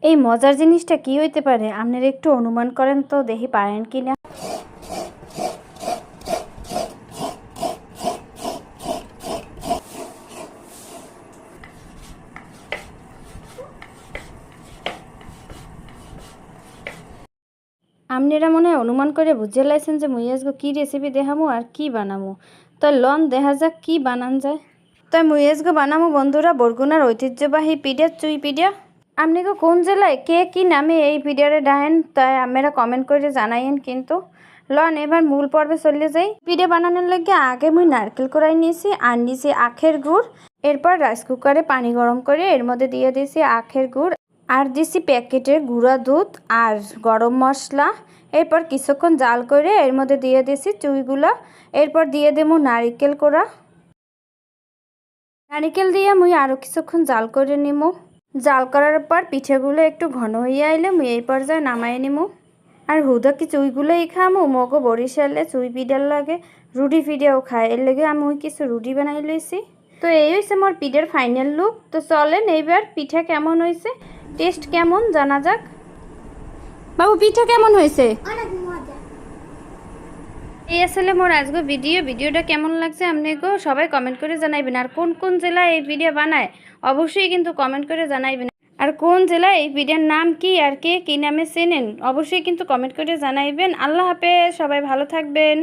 এই মজার জিনিসটা কি হইতে পারে? আপনারা একটু অনুমান করেন তো, দেখি পারেন কি না। আপনারা মনে হয় অনুমান করে বুঝে লাইছেন যে মুই আজকে কি রেসিপি দেখামু আর কি বানামু। তো লন দেখা যাক কি বানান যায়। তাই মুই আজকে বানামু বন্ধুরা বরগুনার ঐতিহ্যবাহী পিঠা চুই পিঠা। আপনাকে কোন জেলায় কে কি নামে এই পিঠারে ডাহেন তাই আপনারা কমেন্ট করে জানাইন কিন্তু। লন এবার মূল পর্বে চলে যাই। পিঠা বানানোর লাগে আগে মুই নারকেল কোড়াই নিয়েছি আর নিয়েছি আখের গুড়। এরপর রাইস কুকারে পানি গরম করে এর মধ্যে দিয়ে দিয়েছি আখের গুড় আর দিছি প্যাকেটের গুঁড়া দুধ আর গরম মশলা। এরপর কিছুক্ষণ জাল করে এর মধ্যে দিয়ে দিয়েছি চুইগুলো। এরপর দিয়ে দেবো নারিকেল কোড়া। নারিকেল দিয়ে মুই আরও কিছুক্ষণ জাল করে নিমু। জাল করার পর পিঠেগুলো একটু ঘন হয়ে আইলে মুই এই পর্যায়ে নামাই নিমু। আর হুদা কি চুইগুলোই খামু, মগো বরিশালে চুই পিঠার লাগে রুটি পিঠাও খায়, এর লাগে আমি কিছু রুটি বানাই লইছি। তো এই হয়েছে মোর পিঠার ফাইনাল লুক। তো চলেন এইবার পিঠা কেমন হয়েছে, টেস্ট কেমন জানা যাক। বাবু পিঠা কেমন হয়েছে? এই আসলে মোর আজকে ভিডিওটা কেমন লাগছে আপনাকেও সবাই কমেন্ট করে জানাইবেন। আর কোন কোন জেলায় এই ভিডিও বানায় অবশ্যই কিন্তু কমেন্ট করে জানাইবেন। আর কোন জেলায় এই ভিডিওর নাম কি আর কে কি নামে চেনেন অবশ্যই কিন্তু কমেন্ট করে জানাইবেন। আল্লাহ হাফেজ, সবাই ভালো থাকবেন।